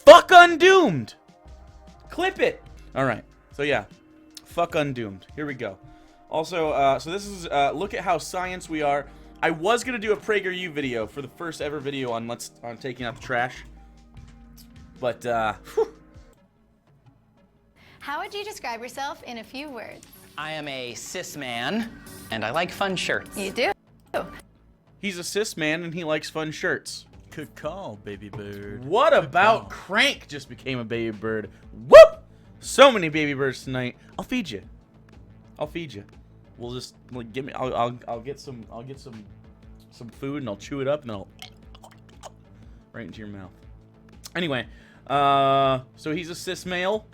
Fuck Undoomed! Clip it! Alright, so yeah. Fuck Undoomed. Here we go. Also, so this is, look at how science we are. I was gonna do a PragerU video for the first ever video on taking out the trash. But, whew. How would you describe yourself in a few words? I am a cis man, and I like fun shirts. You do? He's a cis man and he likes fun shirts. Good call, baby bird. What about Crank just became a baby bird? Whoop! So many baby birds tonight. I'll feed you. I'll feed you. We'll just like give me. I'll get some food and I'll chew it up and then I'll right into your mouth. Anyway, so he's a cis male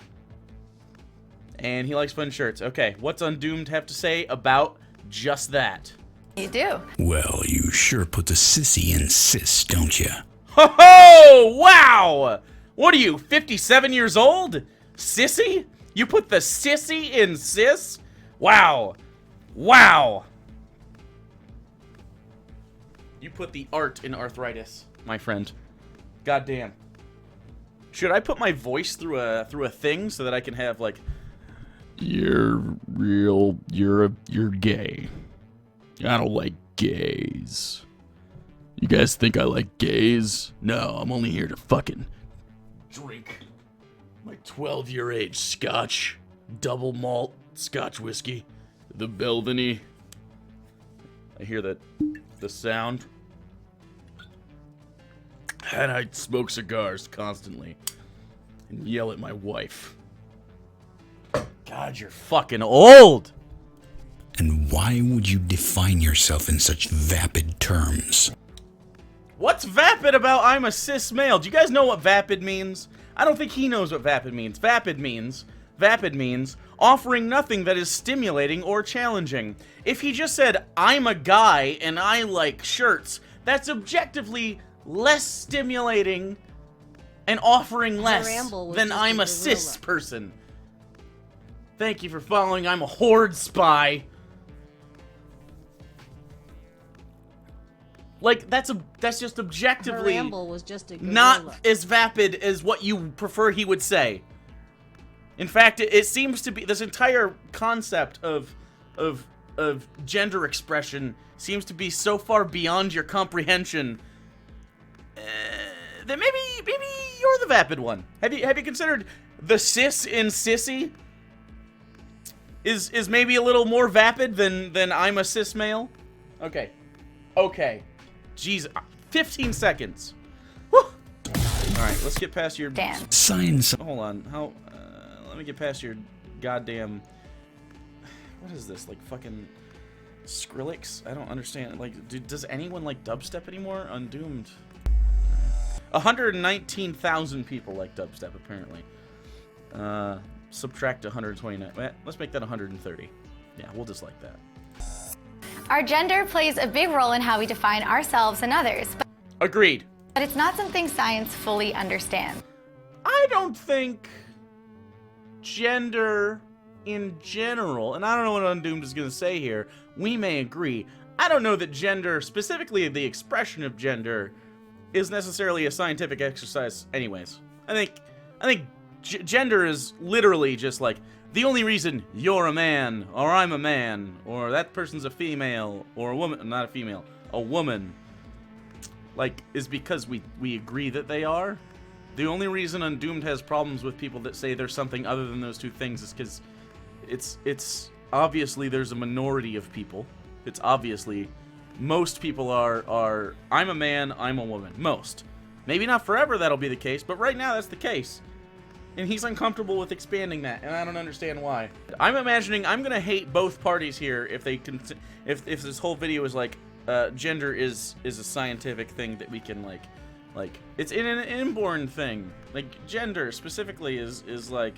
and he likes fun shirts. Okay, what's Undoomed have to say about just that? You do. Well, you sure put the sissy in cis, don't you? Ho ho! Wow! What are you, 57 years old? Sissy? You put the sissy in cis? Wow. Wow. You put the art in arthritis, my friend. Goddamn. Should I put my voice through a thing so that I can have like, you're gay. I don't like gays. You guys think I like gays? No, I'm only here to fucking drink my 12-year age scotch, double malt scotch whiskey, the Belvany. I hear that, the sound. And I smoke cigars constantly and yell at my wife. God, you're fucking old! And why would you define yourself in such vapid terms? What's vapid about I'm a cis male? Do you guys know what vapid means? I don't think he knows what vapid means. Vapid means offering nothing that is stimulating or challenging. If he just said, I'm a guy and I like shirts, that's objectively less stimulating and offering less than I'm a cis person. Thank you for following. I'm a horde spy. Like, that's just objectively Ramble was just a not as vapid as what you prefer he would say. In fact, it seems to be this entire concept of gender expression seems to be so far beyond your comprehension that maybe you're the vapid one. Have you considered the cis in sissy is maybe a little more vapid than I'm a cis male? Okay. Jeez, 15 seconds. Whew. All right, let's get past your Signs. Hold on. Let me get past your goddamn. What is this? Like fucking Skrillex? I don't understand. Like, does anyone like dubstep anymore? Undoomed. 119,000 people like dubstep apparently. Subtract 129. Let's make that 130. Yeah, we'll just like that. Our gender plays a big role in how we define ourselves and others. Agreed. But it's not something science fully understands. I don't think gender in general, and I don't know what Undoomed is going to say here, we may agree. I don't know that gender, specifically the expression of gender, is necessarily a scientific exercise anyways. I think gender is literally just like, the only reason you're a man, or I'm a man, or that person's a female, or a woman, not a female, a woman, like, is because we agree that they are. The only reason Undoomed has problems with people that say there's something other than those two things is because it's obviously there's a minority of people. It's obviously most people are I'm a man, I'm a woman. Most. Maybe not forever that'll be the case, but right now that's the case. And he's uncomfortable with expanding that, and I don't understand why. I'm imagining I'm gonna hate both parties here if they can, if this whole video is like, gender is a scientific thing that we can like it's an inborn thing. Like gender specifically is like,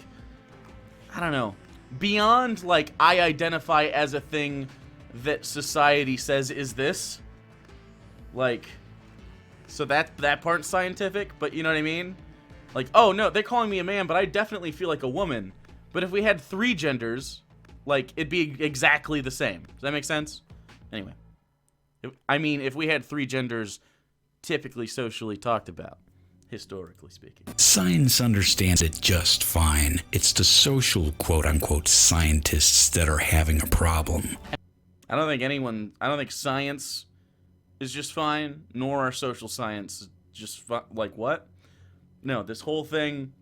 I don't know, beyond like I identify as a thing that society says is this. Like, so that part's scientific, but you know what I mean? Like, oh no, they're calling me a man, but I definitely feel like a woman. But if we had 3 genders, like, it'd be exactly the same. Does that make sense? Anyway. I mean, if we had 3 genders typically socially talked about. historically speaking. Science understands it just fine. It's the social quote-unquote scientists that are having a problem. I don't think science is just fine, nor are social science just like what? No, this whole thing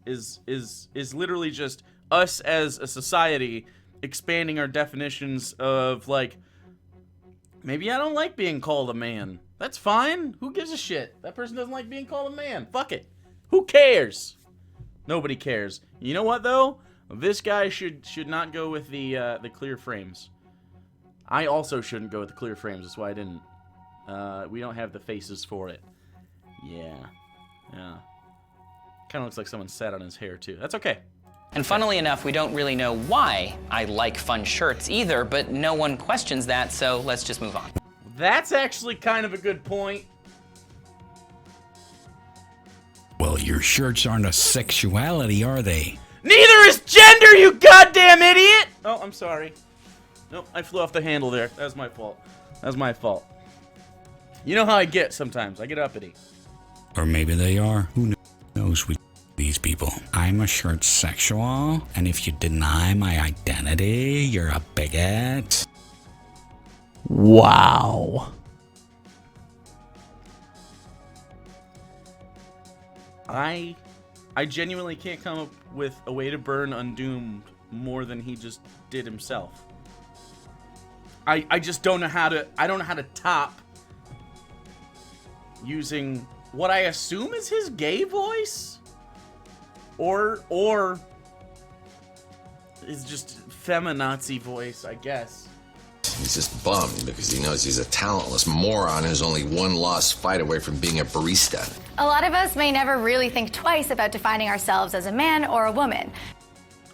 is literally just us as a society expanding our definitions of, like, maybe I don't like being called a man. That's fine. Who gives a shit? That person doesn't like being called a man. Fuck it. Who cares? Nobody cares. You know what, though? This guy should not go with the clear frames. I also shouldn't go with the clear frames. That's why I didn't. We don't have the faces for it. Yeah. Kind of looks like someone sat on his hair, too. That's okay. And funnily enough, we don't really know why I like fun shirts either, but no one questions that, so let's just move on. That's actually kind of a good point. Well, your shirts aren't a sexuality, are they? Neither is gender, you goddamn idiot! Oh, I'm sorry. Nope, I flew off the handle there. That was my fault. That was my fault. You know how I get sometimes. I get uppity. Or maybe they are. Who knows with these people? I'm a shirt sexual, and if you deny my identity, you're a bigot. Wow. I genuinely can't come up with a way to burn Undoomed more than he just did himself. I just don't know how to, I don't know how to top using what I assume is his gay voice? Or is just feminazi voice, I guess. He's just bummed because he knows he's a talentless moron who's only one lost fight away from being a barista. A lot of us may never really think twice about defining ourselves as a man or a woman.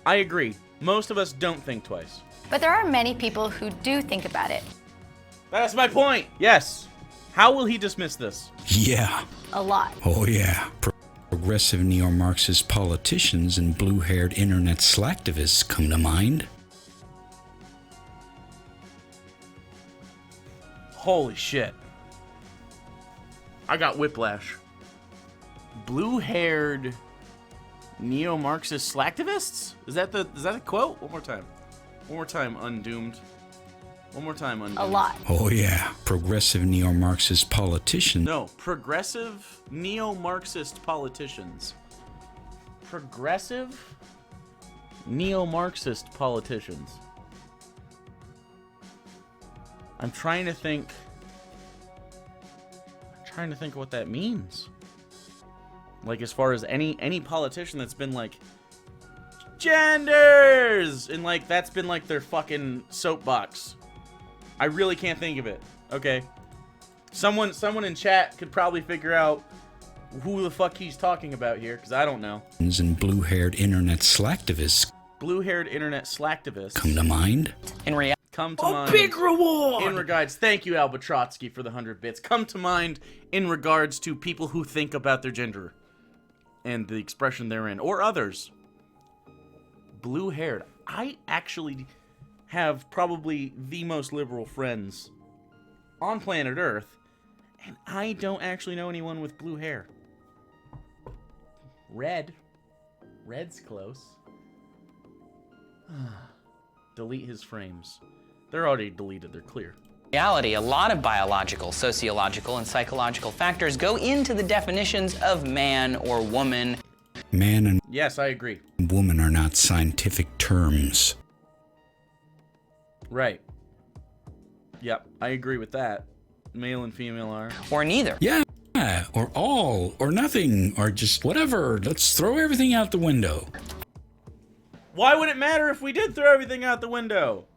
I agree. Most of us don't think twice. But there are many people who do think about it. That's my point. Yes. How will he dismiss this? Yeah. A lot. Oh, yeah. Progressive neo-Marxist politicians and blue-haired internet slacktivists come to mind. Holy shit. I got whiplash. Blue-haired neo-Marxist slacktivists? Is that a quote? One more time. One more time, Undoomed. One more time, Undoomed. A lot. Oh, yeah. Progressive neo-Marxist politicians. No, progressive neo-Marxist politicians. Progressive neo-Marxist politicians. I'm trying to think what that means. Like, as far as any politician that's been like, genders! And like, that's been like their fucking soapbox. I really can't think of it. Okay. Someone in chat could probably figure out who the fuck he's talking about here, because I don't know. And blue-haired internet slacktivists. Blue-haired internet slacktivists. Come to mind? In reality, Come to mind. Big reward! In regards, thank you, Albatrotsky, for the 100 bits. Come to mind in regards to people who think about their gender and the expression therein, or others. Blue-haired. I actually have probably the most liberal friends on planet Earth, and I don't actually know anyone with blue hair. Red's close. Delete his frames. They're already deleted, they're clear. a lot of biological, sociological, and psychological factors go into the definitions of man or woman. Man and Yes, I agree. woman are not scientific terms. Right. Yep, I agree with that. Male and female are. Or neither. Yeah, or all, or nothing, or just whatever. Let's throw everything out the window. Why would it matter if we did throw everything out the window?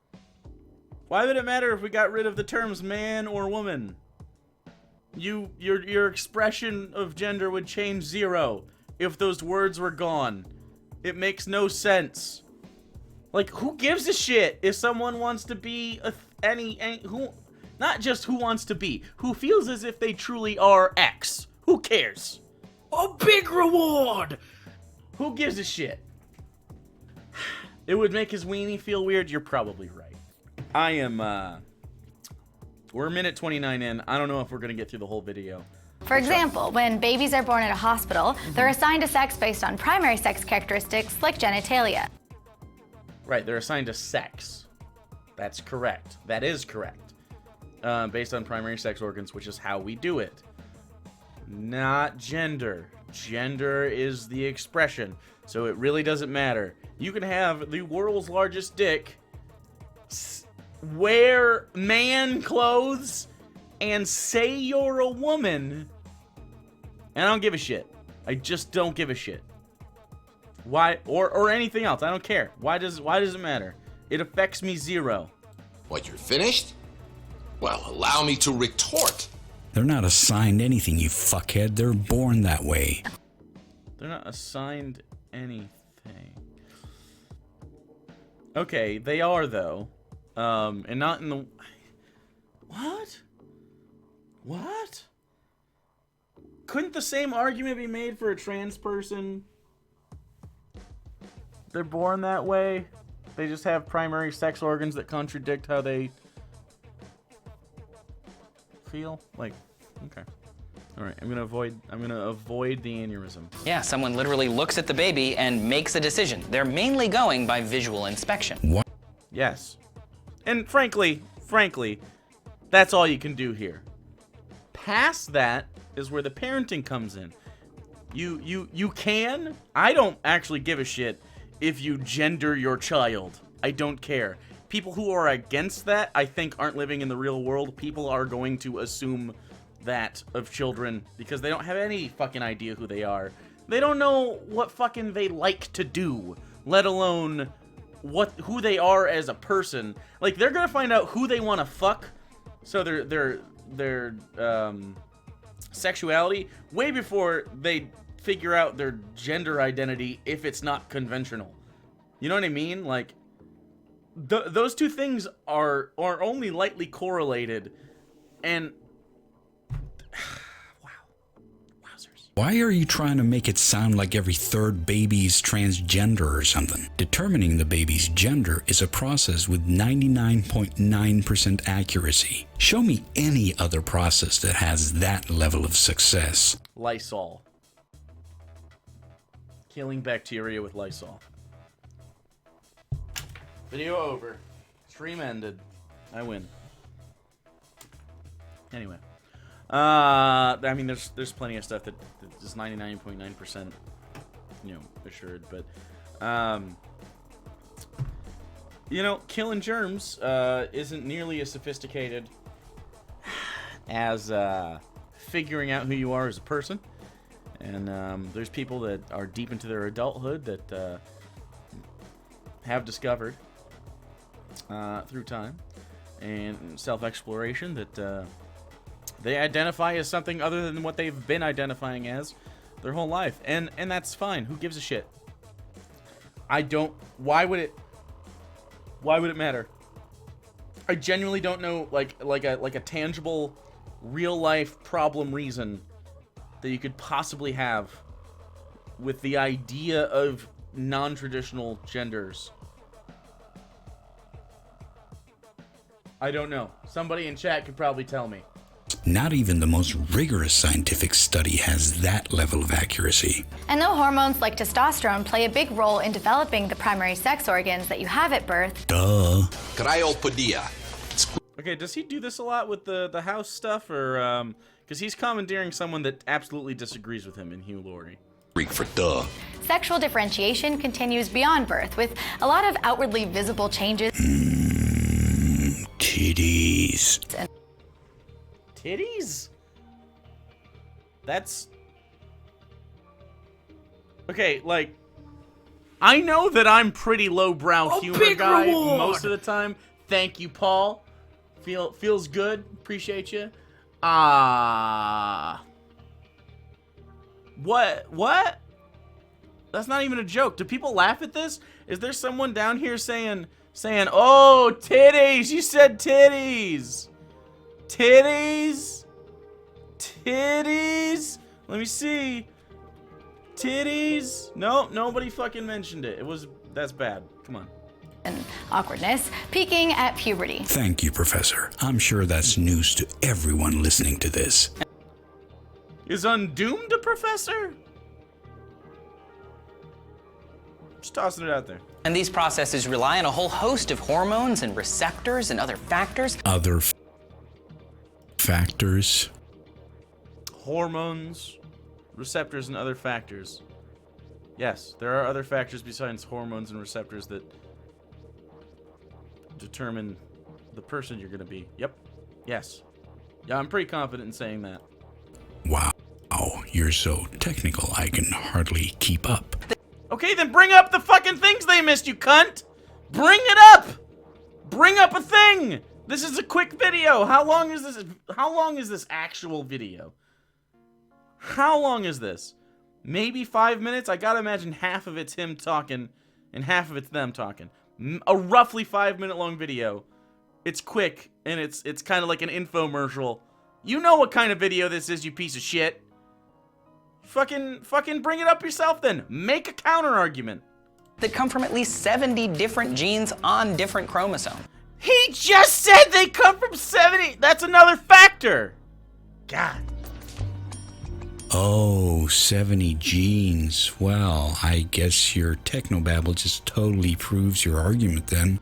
Why would it matter if we got rid of the terms man or woman? Your expression of gender would change zero if those words were gone. It makes no sense. Like, who gives a shit if someone wants to be who, not just who wants to be, who feels as if they truly are X? Who cares? A big reward! Who gives a shit? It would make his weenie feel weird. You're probably right. We're a minute 29 in. I don't know if we're gonna get through the whole video. For example, when babies are born at a hospital, they're assigned a sex based on primary sex characteristics like genitalia. Right, they're assigned to sex. That's correct. That is correct. Based on primary sex organs, which is how we do it. Not gender. Gender is the expression, so it really doesn't matter. You can have the world's largest dick, wear man clothes, and say you're a woman, and I don't give a shit. I just don't give a shit. Why, or anything else? I don't care. Why does it matter? It affects me zero. What, you're finished? Well, allow me to retort. They're not assigned anything, you fuckhead. They're born that way. They're not assigned anything. Okay, they are though. And not in the... What? What? Couldn't the same argument be made for a trans person? They're born that way. They just have primary sex organs that contradict how they feel. Like, okay. All right, I'm gonna avoid the aneurysm. Yeah, someone literally looks at the baby and makes a decision. They're mainly going by visual inspection. What? Yes. And frankly, that's all you can do here. Past that is where the parenting comes in. You can. I don't actually give a shit if you gender your child. I don't care. People who are against that, I think, aren't living in the real world. People are going to assume that of children because they don't have any fucking idea who they are. They don't know what fucking they like to do, let alone who they are as a person. Like, they're gonna find out who they want to fuck, so their sexuality, way before they figure out their gender identity if it's not conventional. You know what I mean? Like, those two things are only lightly correlated, and Why are you trying to make it sound like every third baby's transgender or something? Determining the baby's gender is a process with 99.9% accuracy. Show me any other process that has that level of success. Lysol. Killing bacteria with Lysol. Video over. Stream ended. I win. Anyway. I mean, there's plenty of stuff that is 99.9%, you know, assured, but, you know, killing germs, isn't nearly as sophisticated as, figuring out who you are as a person, and, there's people that are deep into their adulthood that, have discovered, through time and self-exploration that, they identify as something other than what they've been identifying as their whole life, and that's fine. Who gives a shit? Why would it matter? I genuinely don't know, like a tangible, real life problem reason that you could possibly have with the idea of non-traditional genders. I don't know. Somebody in chat could probably tell me. Not even the most rigorous scientific study has that level of accuracy. And though hormones like testosterone play a big role in developing the primary sex organs that you have at birth... Duh. Cryopodia. Okay, does he do this a lot with the house stuff, or, because he's commandeering someone that absolutely disagrees with him in Hugh Laurie. Greek for duh. Sexual differentiation continues beyond birth, with a lot of outwardly visible changes. Titties. Titties? That's... Okay, like, I know that I'm pretty lowbrow humor big guy reward. most of the time. Thank you, Paul. Feels good. Appreciate you. What? That's not even a joke. Do people laugh at this? Is there someone down here saying, oh, titties, you said titties. Titties? Titties? Let me see. Titties? No, nobody fucking mentioned it. That's bad. Come on. And awkwardness, peaking at puberty. Thank you, Professor. I'm sure that's news to everyone listening to this. Is Undoomed a professor? Just tossing it out there. And these processes rely on a whole host of hormones and receptors and other factors. Other factors. Hormones, receptors, and other factors. Yes, there are other factors besides hormones and receptors that determine the person you're going to be. Yep. Yes. Yeah, I'm pretty confident in saying that. Wow, you're so technical I can hardly keep up. Okay, then bring up the fucking things they missed, you cunt! Bring it up! Bring up a thing! This is a quick video. How long is this? How long is this actual video? How long is this? Maybe 5 minutes? I gotta imagine half of it's him talking and half of it's them talking. A roughly 5 minute long video. It's quick and it's kind of like an infomercial. You know what kind of video this is, you piece of shit. Fucking bring it up yourself then. Make a counter argument. That come from at least 70 different genes on different chromosomes. He just said they come from 70. That's another factor. God. Oh, 70 genes. Well, I guess your technobabble just totally proves your argument then.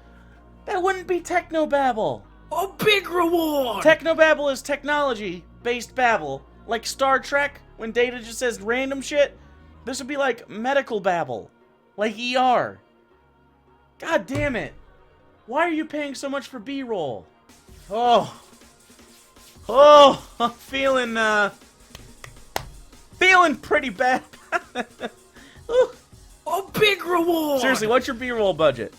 That wouldn't be technobabble. A big reward! Technobabble is technology-based babble. Like Star Trek, when Data just says random shit. This would be like medical babble. Like ER. God damn it. Why are you paying so much for B-roll? Oh, I'm feeling pretty bad. A big reward! Seriously, what's your B-roll budget?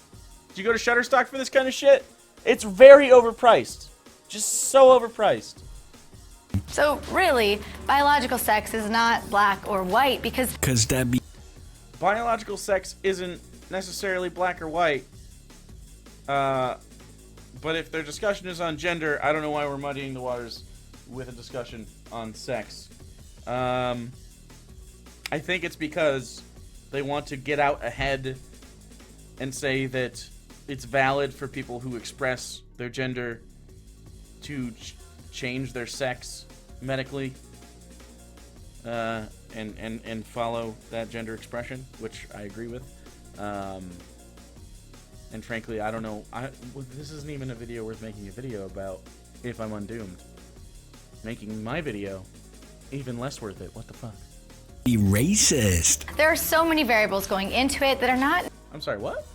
Did you go to Shutterstock for this kind of shit? It's very overpriced. Just so overpriced. So really, biological sex is not black or white because That'd be... Biological sex isn't necessarily black or white. But if their discussion is on gender, I don't know why we're muddying the waters with a discussion on sex. I think it's because they want to get out ahead and say that it's valid for people who express their gender to change their sex medically and follow that gender expression, which I agree with. And frankly, I don't know. This isn't even a video worth making a video about if I'm undoomed. Making my video even less worth it. What the fuck? Be racist. there are so many variables going into it that are not I'm sorry, what?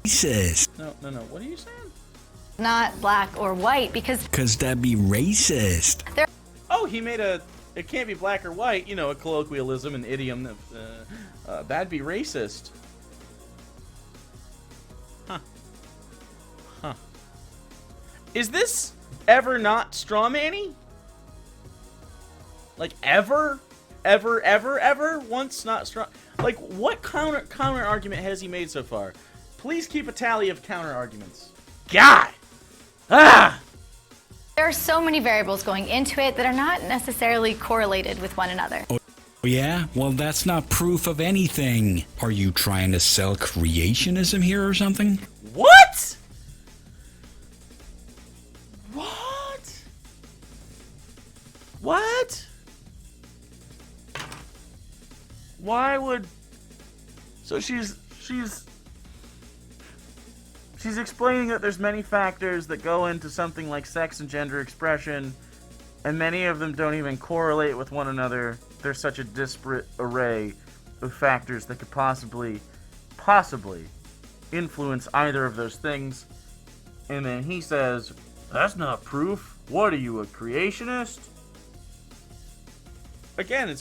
Racist. No. What are you saying? black or white because That'd be racist. Oh, he made a... It can't be black or white. You know, a colloquialism, an idiom. That'd be racist. Huh. Is this ever not strawmanny? Like, ever? Ever? Once not straw... Like, what counter argument has he made so far? Please keep a tally of counter arguments. God! Ah! there are so many variables going into it that are not necessarily correlated with one another. Oh, yeah? Well, that's not proof of anything. Are you trying to sell creationism here or something? What? What? Why would... So she's explaining that there's many factors that go into something like sex and gender expression, and many of them don't even correlate with one another. There's such a disparate array of factors that could possibly influence either of those things. And then he says, that's not proof. What are you, a creationist? Again,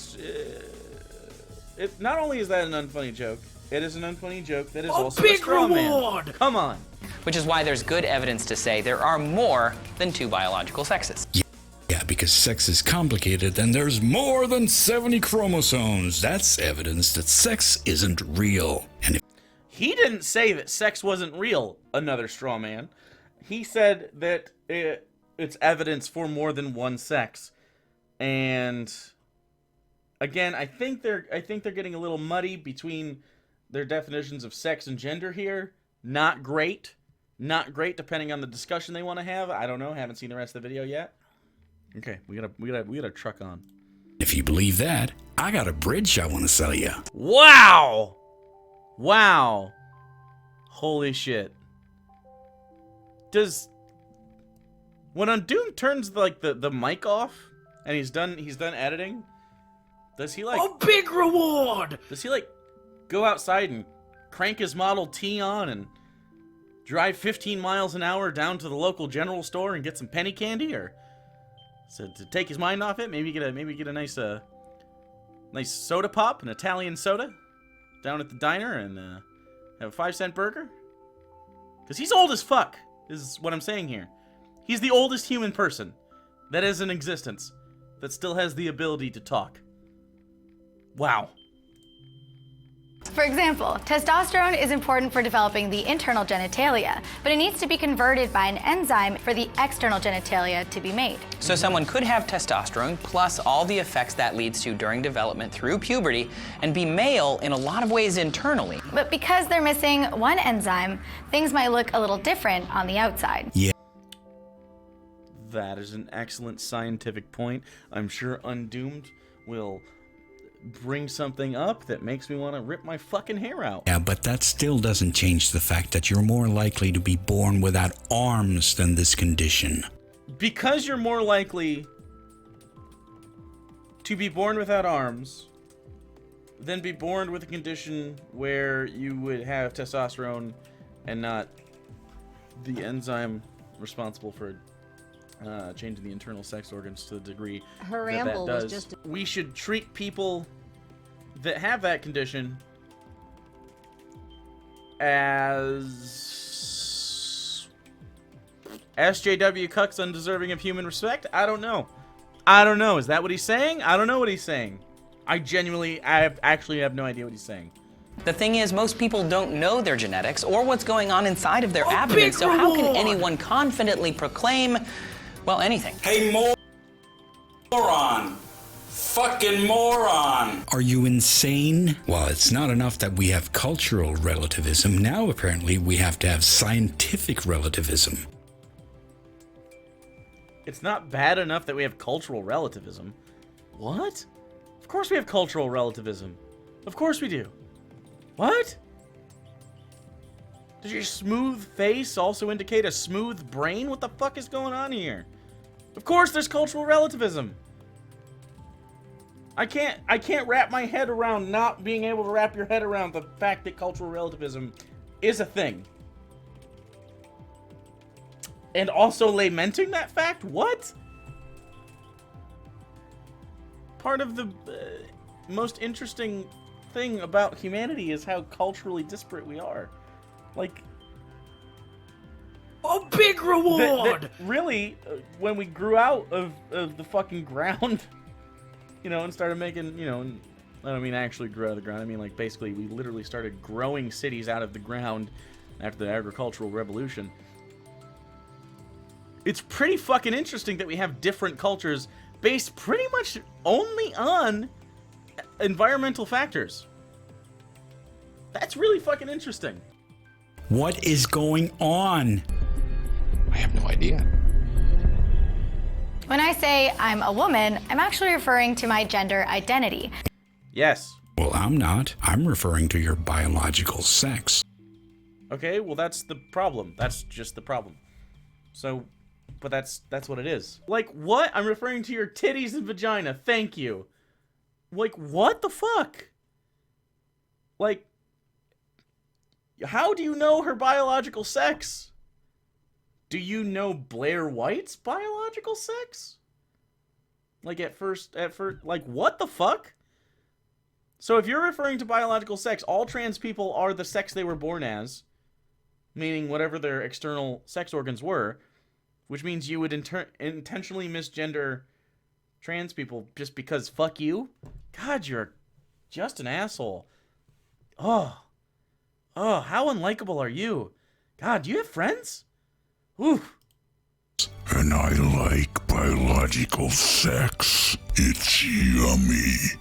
it not only is that an unfunny joke, it is an unfunny joke that is also a straw man. Come on. Which is why there's good evidence to say there are more than two biological sexes. Yeah, because sex is complicated and there's more than 70 chromosomes. That's evidence that sex isn't real. And if He didn't say that sex wasn't real, another straw man. He said that it's evidence for more than one sex. And again, I think they're getting a little muddy between their definitions of sex and gender here. Not great, depending on the discussion they want to have. I don't know. Haven't seen the rest of the video yet. Okay, we got a truck on. If you believe that, I got a bridge I want to sell you. Wow! Wow. Holy shit. When Undoomed turns the mic off and he's done editing, does he like A big reward! Does he like go outside and crank his Model T on and drive 15 miles an hour down to the local general store and get some penny candy, or so to take his mind off it, maybe get a nice soda pop, an Italian soda, down at the diner, and have a 5-cent burger? Because he's old as fuck, is what I'm saying here. He's the oldest human person that is in existence that still has the ability to talk. Wow. For example, testosterone is important for developing the internal genitalia, but it needs to be converted by an enzyme for the external genitalia to be made. So someone could have testosterone plus all the effects that leads to during development through puberty and be male in a lot of ways internally. But because they're missing one enzyme, things might look a little different on the outside. Yeah. That is an excellent scientific point. I'm sure Undoomed will bring something up that makes me want to rip my fucking hair out. Yeah, but that still doesn't change the fact that you're more likely to be born without arms than this condition. Because you're more likely to be born without arms than be born with a condition where you would have testosterone and not the enzyme responsible for changing the internal sex organs to the degree Her that ramble does. was just... We should treat people that have that condition as SJW cucks undeserving of human respect? I don't know. Is that what he's saying? I don't know what he's saying. I actually have no idea what he's saying. The thing is, most people don't know their genetics or what's going on inside of their abdomen, so how can anyone confidently proclaim, well, anything? Hey, moron! Fucking moron! Are you insane? Well, it's not enough that we have cultural relativism. Now, apparently, we have to have scientific relativism. It's not bad enough that we have cultural relativism. What? Of course we have cultural relativism. Of course we do. What? Does your smooth face also indicate a smooth brain? What the fuck is going on here? Of course there's cultural relativism. I can't wrap my head around not being able to wrap your head around the fact that cultural relativism is a thing. And also lamenting that fact? What? Part of the most interesting thing about humanity is how culturally disparate we are. Like, A big reward! Really, when we grew out of the fucking ground, you know, and started making, you know, I don't mean actually grew out of the ground, I mean like basically we literally started growing cities out of the ground after the agricultural revolution. It's pretty fucking interesting that we have different cultures based pretty much only on environmental factors. That's really fucking interesting. What is going on? I have no idea. When I say I'm a woman, I'm actually referring to my gender identity. Yes. Well, I'm not. I'm referring to your biological sex. Okay, well that's the problem. That's just the problem. So, but that's what it is. Like, what? I'm referring to your titties and vagina. Thank you. Like, what the fuck? Like, how do you know her biological sex? Do you know Blair White's biological sex? Like, at first, like, what the fuck? So if you're referring to biological sex, all trans people are the sex they were born as, meaning whatever their external sex organs were, which means you would intentionally misgender trans people just because fuck you? God, you're just an asshole. Oh, how unlikable are you? God, do you have friends? Ooh. And I like biological sex. It's yummy.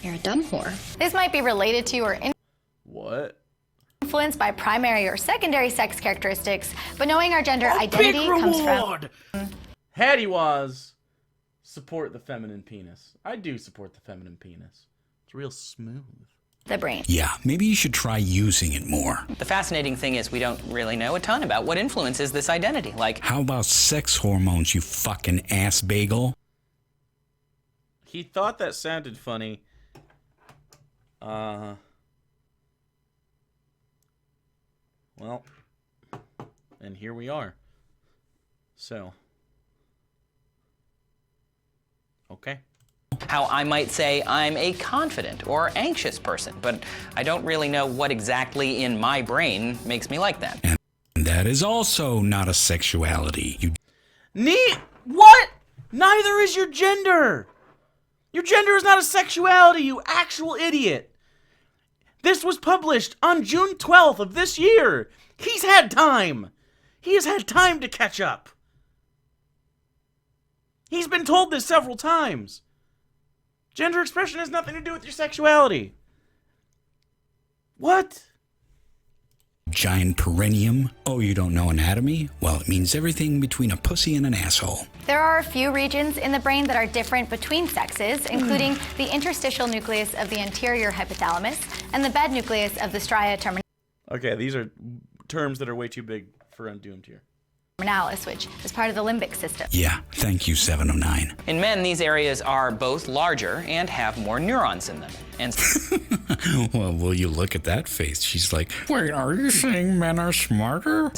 You're a dumb whore. This might be related to or What? influenced by primary or secondary sex characteristics, but knowing our gender identity comes from... Hattie was. support the feminine penis. I do support the feminine penis. It's real smooth. The brain. Yeah, maybe you should try using it more. The fascinating thing is we don't really know a ton about what influences this identity. Like, How about sex hormones, you fucking ass bagel? He thought that sounded funny. Well, and here we are. So, okay. how I might say I'm a confident or anxious person, but I don't really know what exactly in my brain makes me like that. And that is also not a sexuality. What? Neither is your gender. Your gender is not a sexuality, you actual idiot. This was published on June 12th of this year. He's had time. He has had time to catch up. He's been told this several times. Gender expression has nothing to do with your sexuality. What? Giant perineum? Oh, you don't know anatomy? Well, it means everything between a pussy and an asshole. There are a few regions in the brain that are different between sexes, including the interstitial nucleus of the anterior hypothalamus and the bed nucleus of the stria Okay, these are terms that are way too big for Undoomed here. terminalis, which is part of the limbic system. Yeah, thank you, 709. In men, these areas are both larger and have more neurons in them. And Well, will you look at that face? She's like, wait, are you saying men are smarter?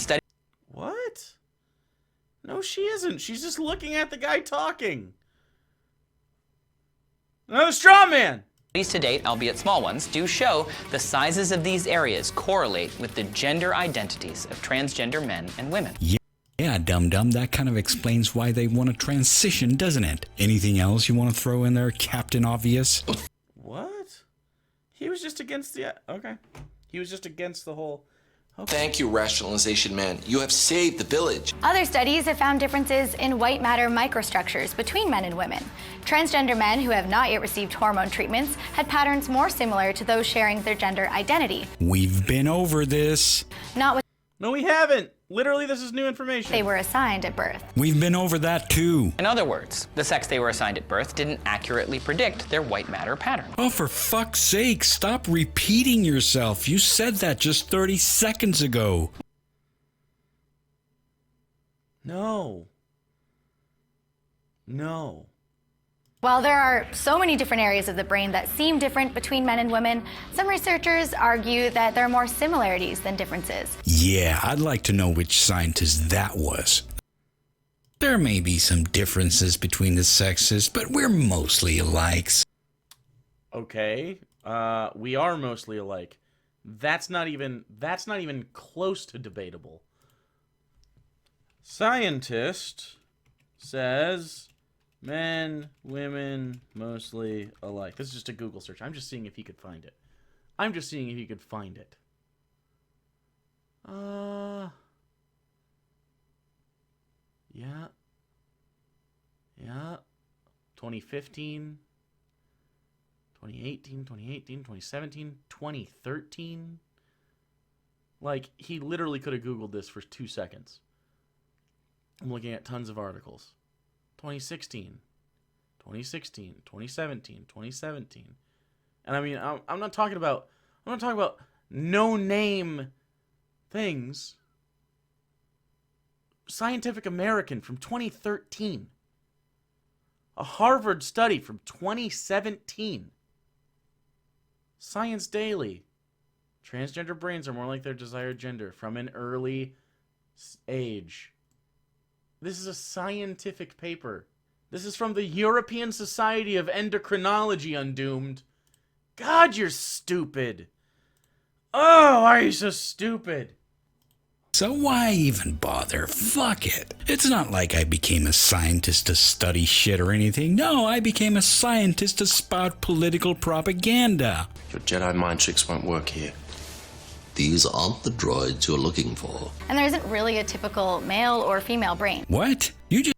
What? No, she isn't. She's just looking at the guy talking. Another straw man! studies to date, albeit small ones, do show the sizes of these areas correlate with the gender identities of transgender men and women. Yeah, dum-dum, that kind of explains why they want to transition, doesn't it? Anything else you want to throw in there, Captain Obvious? What? He was just against the... Okay. He was just against the whole... Okay. Thank you, rationalization man. You have saved the village. Other studies have found differences in white matter microstructures between men and women. Transgender men who have not yet received hormone treatments had patterns more similar to those sharing their gender identity. We've been over this. Not with No, we haven't. Literally, this is new information. they were assigned at birth. We've been over that too. In other words, the sex they were assigned at birth didn't accurately predict their white matter pattern. Oh, for fuck's sake, stop repeating yourself. You said that just 30 seconds ago. No. No. While there are so many different areas of the brain that seem different between men and women, some researchers argue that there are more similarities than differences. Yeah, I'd like to know which scientist that was. There may be some differences between the sexes, but we're mostly alike. Okay. We are mostly alike. That's not even close to debatable. Scientist says men, women, mostly alike. This is just a Google search. I'm just seeing if he could find it. Yeah. Yeah. 2015. 2018, 2017, 2013. Like, he literally could have Googled this for 2 seconds. I'm looking at tons of articles. 2016, 2017. And I mean, I'm not talking about no-name things. Scientific American from 2013. A Harvard study from 2017. Science Daily. Transgender brains are more like their desired gender from an early age. This is a scientific paper. This is from the European Society of Endocrinology, Undoomed. God, you're stupid. Oh, why are you so stupid? So why even bother? Fuck it. It's not like I became a scientist to study shit or anything. No, I became a scientist to spout political propaganda. Your Jedi mind tricks won't work here. These aren't the droids you're looking for. And there isn't really a typical male or female brain. What? You just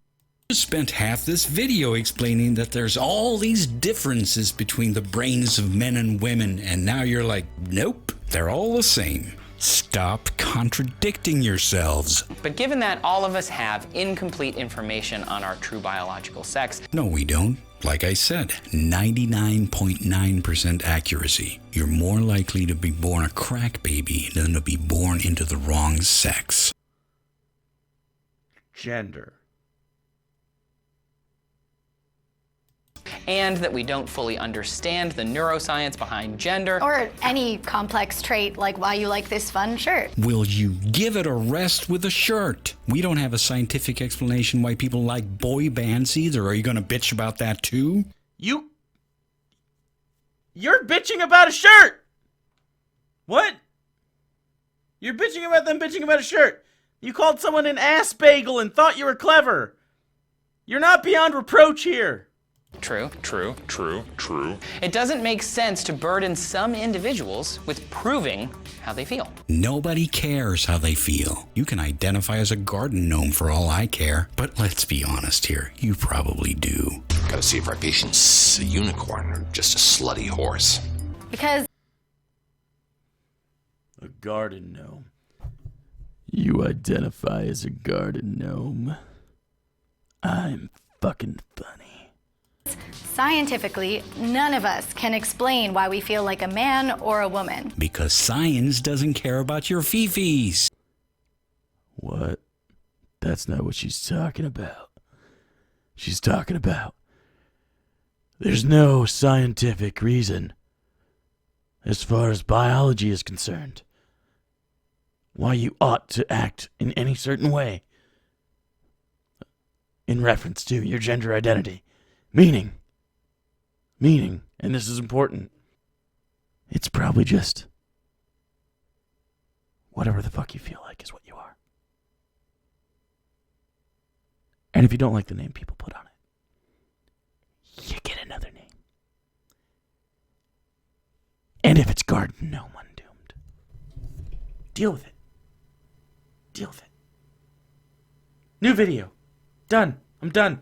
spent half this video explaining that there's all these differences between the brains of men and women, and now you're like, nope, they're all the same. Stop contradicting yourselves. But given that all of us have incomplete information on our true biological sex, No, we don't. Like I said, 99.9% accuracy. You're more likely to be born a crack baby than to be born into the wrong sex. Gender. and that we don't fully understand the neuroscience behind gender. Or any complex trait like why you like this fun shirt. Will you give it a rest with a shirt? We don't have a scientific explanation why people like boy bands either. Are you going to bitch about that too? You're bitching about a shirt! What? You're bitching about them bitching about a shirt. You called someone an ass bagel and thought you were clever. You're not beyond reproach here. True. It doesn't make sense to burden some individuals with proving how they feel. Nobody cares how they feel. You can identify as a garden gnome for all I care. But let's be honest here, you probably do. Gotta see if our patient's a unicorn or just a slutty horse. Because A garden gnome. You identify as a garden gnome. I'm fucking funny. scientifically, none of us can explain why we feel like a man or a woman. Because science doesn't care about your fifis. What? That's not what she's talking about. She's talking about there's no scientific reason, as far as biology is concerned, why you ought to act in any certain way in reference to your gender identity. Meaning, and this is important, it's probably just whatever the fuck you feel like is what you are. And if you don't like the name people put on it, you get another name. And if it's Garden Gnome Undoomed, deal with it. Deal with it. New video. Done. I'm done.